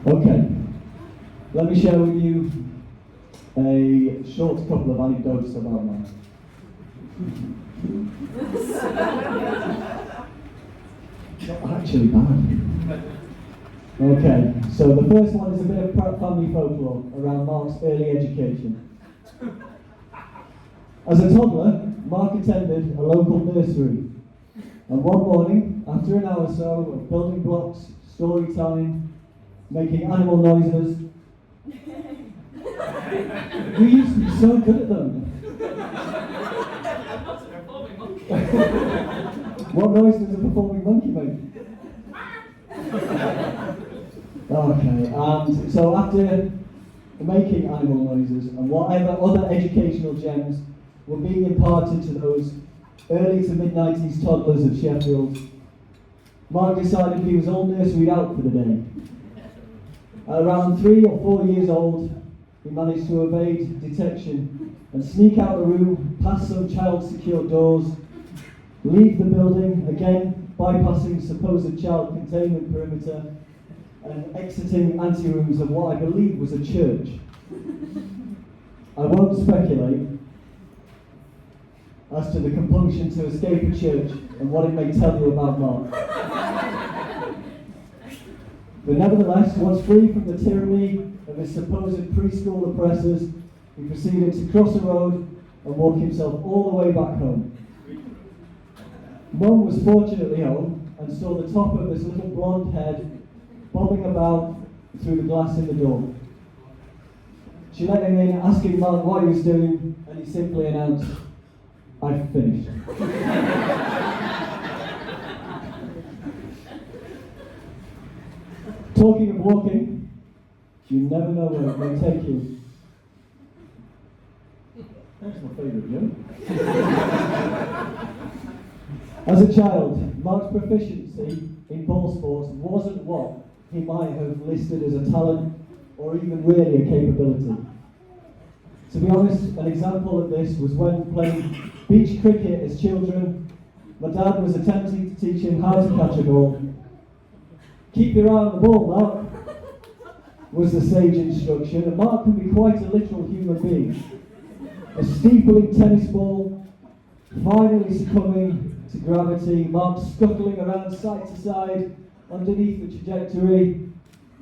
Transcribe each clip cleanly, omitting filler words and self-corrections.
Okay, let me share with you a short couple of anecdotes about mine. Not actually bad. Okay, so the first one is a bit of family folklore around Mark's early education. As a toddler, Mark attended a local nursery, and one morning, after an hour or so of building blocks, story time, making animal noises, you used to be so good at them. What noise does a performing monkey make? Okay, and so after making animal noises and whatever other educational gems were being imparted to those early to mid-90s toddlers of Sheffield, Mark decided he was all nurseried out for the day. At around 3 or 4 years old, he managed to evade detection and sneak out the room, past some child-secure doors, leave the building, again bypassing supposed child containment perimeter, and exiting anterooms of what I believe was a church. I won't speculate as to the compunction to escape a church and what it may tell you about Mark. But nevertheless, once free from the tyranny of his supposed preschool oppressors, he proceeded to cross a road and walk himself all the way back home. Mum was fortunately home and saw the top of this little blonde head bobbing about through the glass in the door. She let him in, asking Mark what he was doing, and he simply announced, "I've finished." Talking of walking, you never know where it may take you. That's my favourite joke. As a child, Mark's proficiency in ball sports wasn't what he might have listed as a talent or even really a capability. To be honest, an example of this was when playing beach cricket as children. My dad was attempting to teach him how to catch a ball. "Keep your eye on the ball, Mark," was the sage instruction, and Mark can be quite a literal human being. A steepling tennis ball, finally succumbing to gravity, Mark scuttling around side to side underneath the trajectory,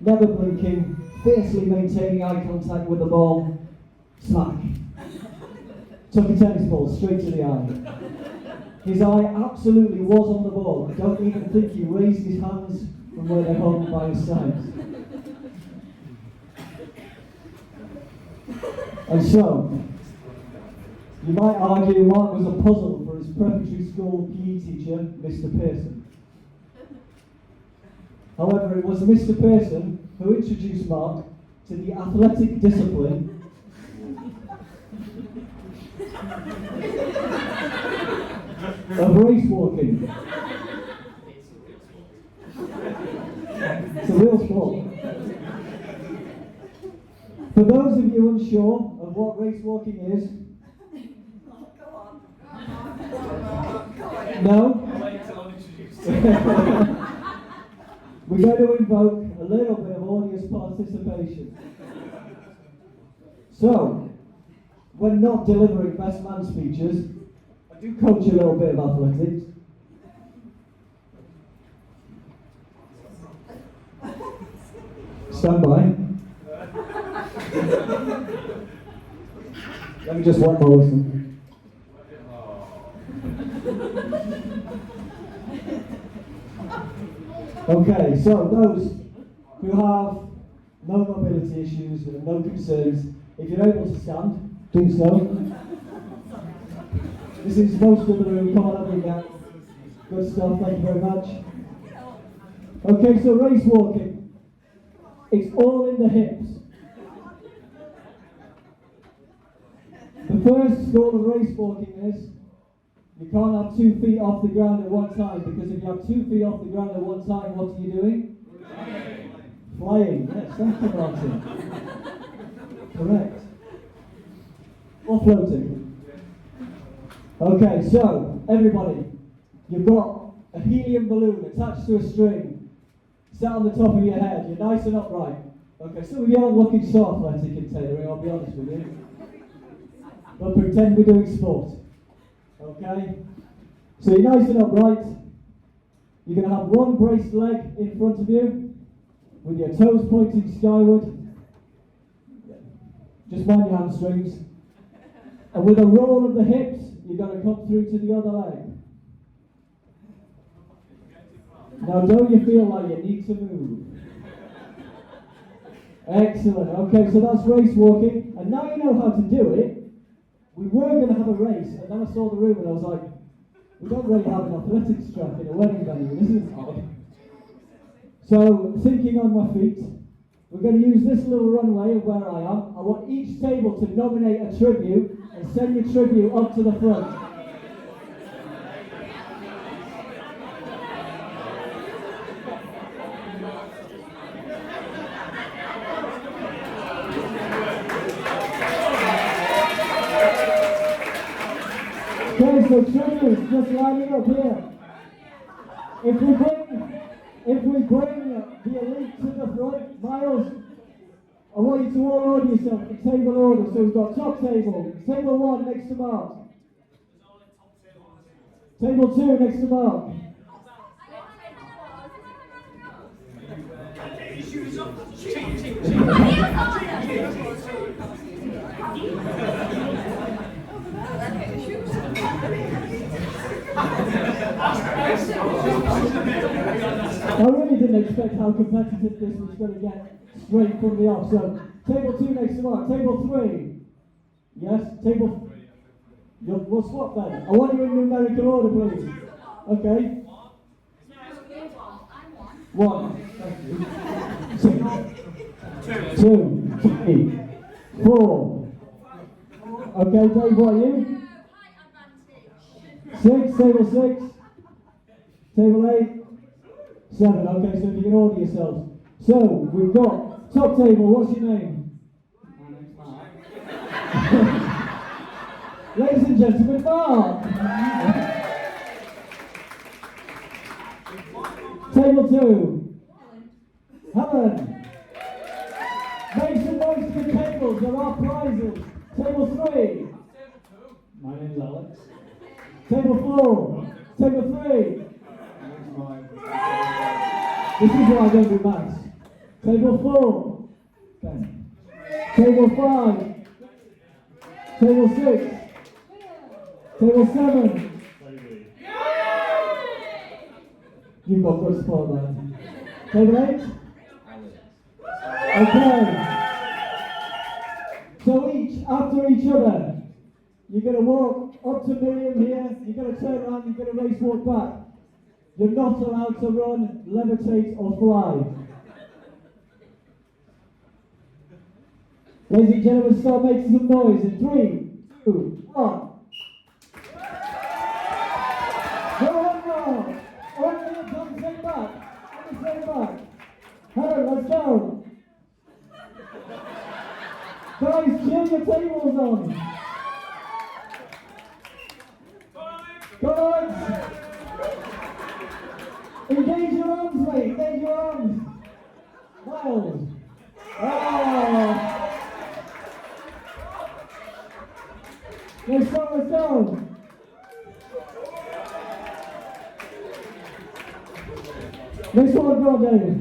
never blinking, fiercely maintaining eye contact with the ball. Smack. Took a tennis ball straight to the eye. His eye absolutely was on the ball. I don't even think he raised his hands from where they hung by his sides. And so, you might argue Mark was a puzzle for his preparatory school PE teacher, Mr. Pearson. However, it was Mr. Pearson who introduced Mark to the athletic discipline of race walking. It's a real sport. For those of you unsure of what race walking is, no? We're going to invoke a little bit of audience participation. So, when not delivering best man speeches, I do coach a little bit of athletics. Stand by. Let me just one more listen. Okay, so those who have no mobility issues and no concerns, if you're able to stand, do so. This is most of the room, come on up and get. Good stuff, thank you very much. Okay, so race walking. It's all in the hips. The first rule of race walking is you can't have 2 feet off the ground at one time, because if you have 2 feet off the ground at one time, what are you doing? Flying. Yes, thank you, Martin. Correct. Or floating. Okay, so everybody, you've got a helium balloon attached to a string, sat on the top of your head. You're nice and upright. Okay, some of you aren't looking so athletic in tailoring, I'll be honest with you. But pretend we're doing sport. Okay? So you're nice and upright. You're going to have one braced leg in front of you, with your toes pointing skyward. Just mind your hamstrings. And with a roll of the hips, you're going to come through to the other leg. Now don't you feel like you need to move? Excellent. Okay, so that's race walking. And now you know how to do it. We were going to have a race, and then I saw the room and I was like, we don't really have an athletics track in a wedding venue, this is odd. So, thinking on my feet, we're going to use this little runway of where I am. I want each table to nominate a tribute and send your tribute up to the front. Okay, so tributes, just lining up here. If we bring the elite to the front, Miles, I want you to all order yourself in table order. So we've got top table, table 1 next to Mark. Table 2 next to Mark. I really didn't expect how competitive this was going to get straight from the off. So, table 2 next to Mark. Table 3. Yes, table... We'll swap then. I want you in numerical order, please. Okay. 1. Thank you. 2, 3, 4. Okay, Dave, what are you? 6, table 6. Table 8. 7, okay, so if you can order yourselves. So, we've got top table, what's your name? My name's Mark. Ladies and gentlemen, Mark! Table 2. Helen. Make some noise to the tables, there are prizes. Table 3. My name's Alex. Table 4. Table 3. This is why I don't do maths. Table 4. Okay. Table 5. Table 6. Table 7. You've got good support there. Table 8. Okay. So after each other, you're going to walk up to Miriam here, you're going to turn around, you're going to race walk back. You're not allowed to run, levitate or fly. Ladies and gentlemen, start making some noise in 3, 2, 1. Go on now! Alright, on the same back. On the same back. Helen, let's go! Guys, chill your tables on! Guys! Engage your arms, mate! Engage your arms! Miles! Oh! Let's go, let's go! Next one, go, David.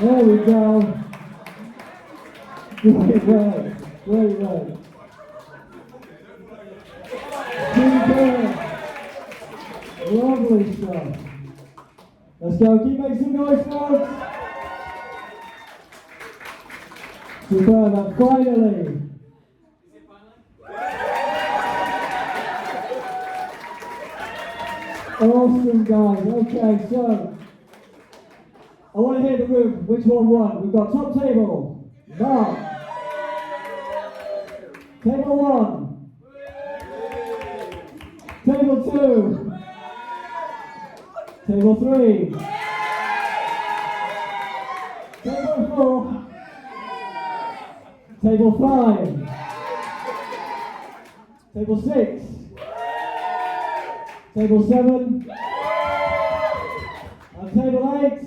There we go. Great work. Great work. Lovely stuff. Let's go. Keep making some noise, folks. Superb. And finally. Awesome, guys. Okay, so I want to hear the room. Which one won? We've got top table. Mark. Table 1. Table 2. Table 3. Table 4. Table 5. Table 6. Table 7. And And table 8.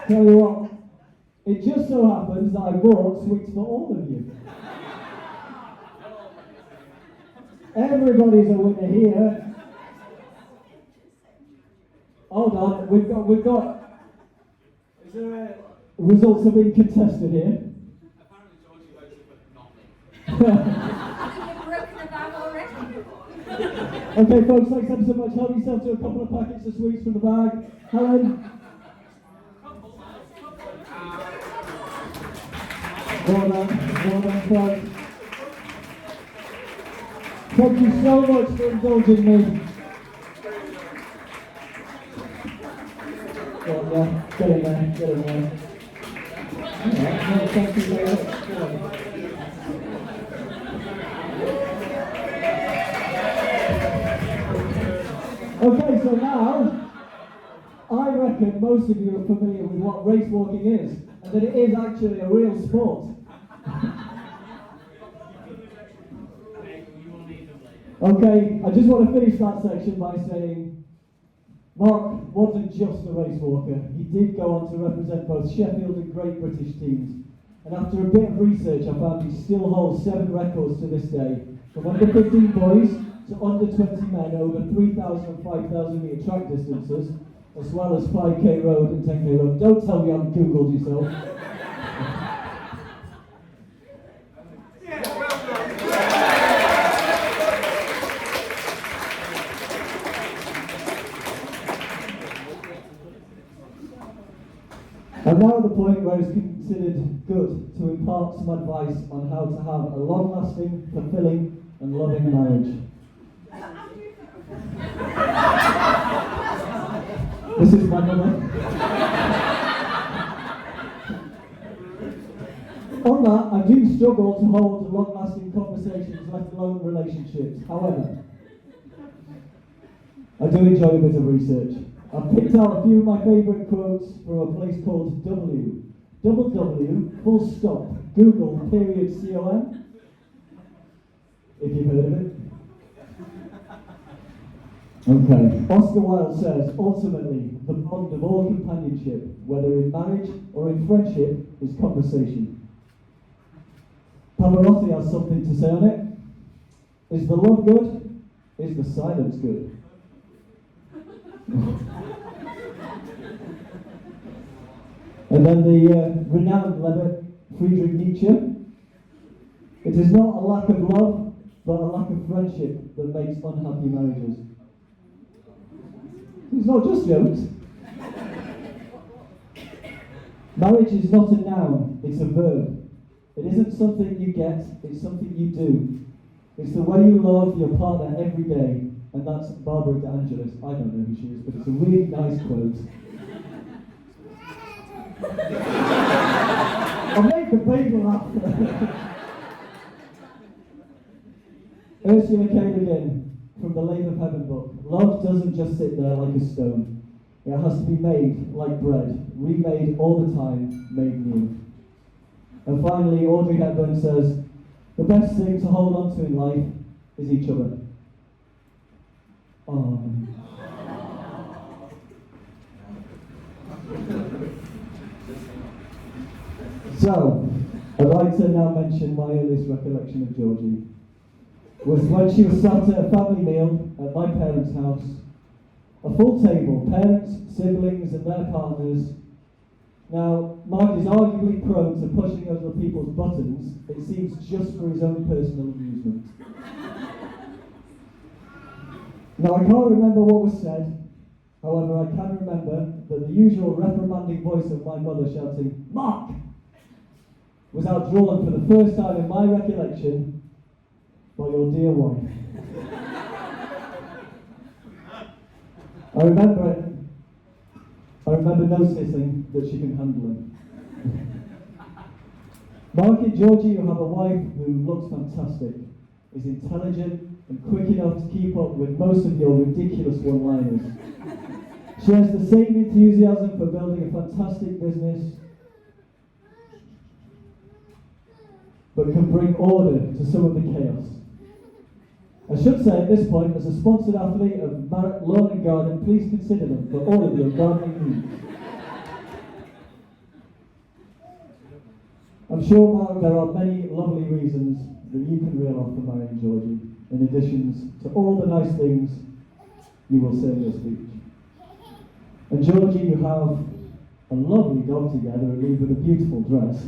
Tell you what, it just so happens that I bought sweets for all of you. Everybody's a winner here. Hold on, we've got. Is there a results are being contested here? Apparently Georgie voted for nothing. You've broken the bag already. Okay, folks, thanks ever so much. Help yourself to a couple of packets of sweets from the bag. Helen. Well done, folks. Thank you so much for indulging me. Go on, yeah, get in there. Alright, no, thank you very much. Go on. Okay, so now, I reckon most of you are familiar with what race walking is, and that it is actually a real sport. Okay, I just want to finish that section by saying Mark wasn't just a race walker. He did go on to represent both Sheffield and Great British teams. And after a bit of research, I found he still holds 7 records to this day, from under 15 boys to under 20 men over 3,000 and 5,000 metre track distances, as well as 5k road and 10k road. Don't tell me you haven't Googled yourself. I'm now at the point where it's considered good to impart some advice on how to have a long-lasting, fulfilling and loving marriage. This is my mother. On that, I do struggle to hold long-lasting conversations, let alone relationships. However, I do enjoy a bit of research. I've picked out a few of my favourite quotes from a place called www, full stop, Google, period, com, if you've heard of it. Okay. Oscar Wilde says, ultimately, the bond of all companionship, whether in marriage or in friendship, is conversation. Pavarotti has something to say on it. Is the love good? Is the silence good? And then the renowned Lever, Friedrich Nietzsche. It is not a lack of love, but a lack of friendship that makes unhappy marriages. It's not just jokes. Marriage is not a noun, it's a verb. It isn't something you get, it's something you do. It's the way you love your partner every day. And that's Barbara DeAngelis. I don't know who she is, but it's a really nice quote. I'll make the baby laugh. Ursula K. Le Guin, from the Lane of Heaven book. Love doesn't just sit there like a stone. It has to be made like bread, remade all the time, made new. And finally, Audrey Hepburn says, the best thing to hold on to in life is each other. So, I'd like to now mention my earliest recollection of Georgie. Was when she was sat at a family meal at my parents' house. A full table, parents, siblings and their partners. Now, Mark is arguably prone to pushing other people's buttons, it seems just for his own personal amusement. Now, I can't remember what was said, however, I can remember that the usual reprimanding voice of my mother shouting, Mark! Was outdrawn for the first time in my recollection by your dear wife. I remember noticing that she can handle it. Mark and Georgie, you have a wife who looks fantastic, is intelligent, and quick enough to keep up with most of your ridiculous one-liners. She has the same enthusiasm for building a fantastic business, but can bring order to some of the chaos. I should say at this point, as a sponsored athlete of Marriott Lawn and Garden, please consider them for all of your gardening needs. I'm sure, Mark, there are many lovely reasons that you can reel off for marrying Georgie, in addition to all the nice things you will say in your speech. And Georgie, you have a lovely dog together and leave with a beautiful dress.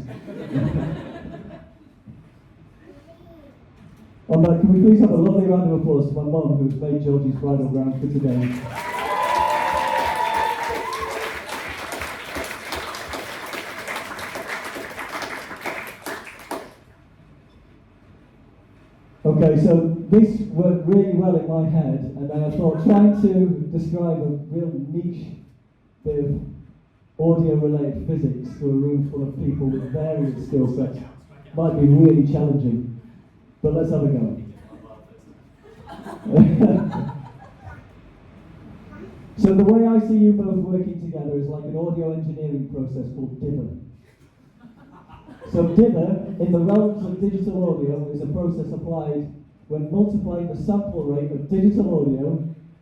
On that, can we please have a lovely round of applause to my mum who's made Georgie's bridal gown for today. Okay, so this worked really well in my head, and then I thought trying to describe a real niche bit of audio-related physics to a room full of people with various skill sets might be really challenging. But let's have a go. So the way I see you both working together is like an audio engineering process called dither. So dither, in the realms of digital audio, is a process applied when multiplying the sample rate of digital audio,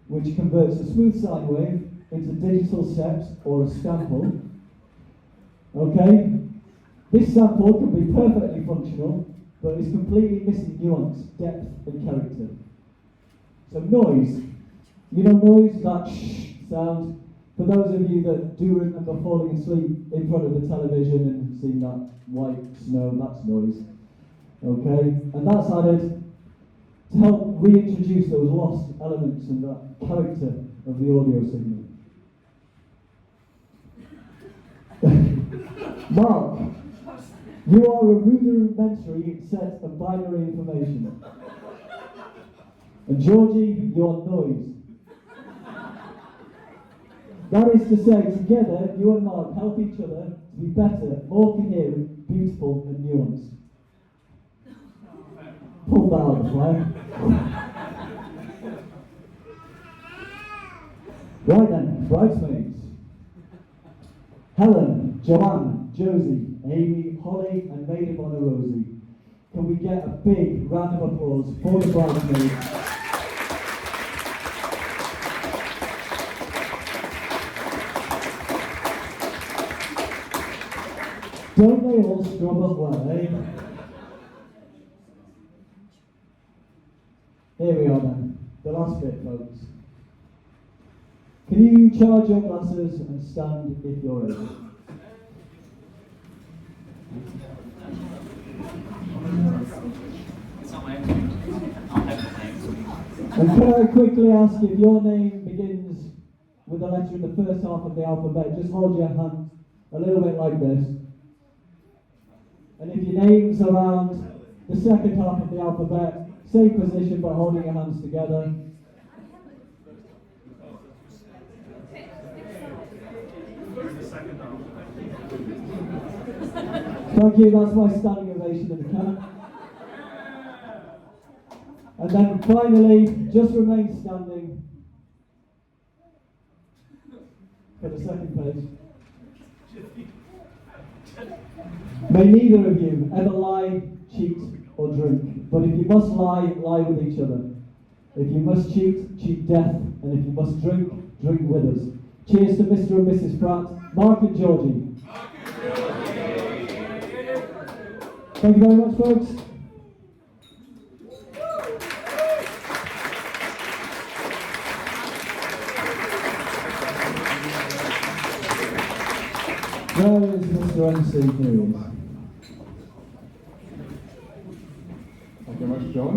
which converts a smooth sine wave into digital steps or a sample. Okay? This sample can be perfectly functional, but it's completely missing nuance, depth, and character. So noise. You know noise, that shh sound. For those of you that do remember falling asleep in front of the television and seeing that white snow, that's noise. Okay? And that's added to help reintroduce those lost elements and that character of the audio signal. Mark, you are a rudimentary set of binary information. And Georgie, you're noise. That is to say, together, you and Mark help each other to be better, more coherent, beautiful, and nuanced. Pull that out of the flag. Right then, bridesmaids. Helen, Joanne, Josie, Amy, Holly, and Maid of Honor Rosie. Can we get a big round of applause for the bridesmaids? Don't they all scrub up well, eh? Here we are then, the last bit, folks. Can you charge your glasses and stand if you're able? It's not my own name. I'll have the name. And can I quickly ask if your name begins with a letter in the first half of the alphabet, just hold your hand a little bit like this. And if your name's around the second half of the alphabet, same position but holding your hands together. Thank you, that's my standing ovation in the camp. And then finally, just remain standing for the second page. May neither of you ever lie, cheat, or drink. But if you must lie, lie with each other. If you must cheat, cheat death. And if you must drink, drink with us. Cheers to Mr. and Mrs. Pratt, Mark and Georgie. Thank you very much, folks. Where is Mr. MC News? Thank you very much, John.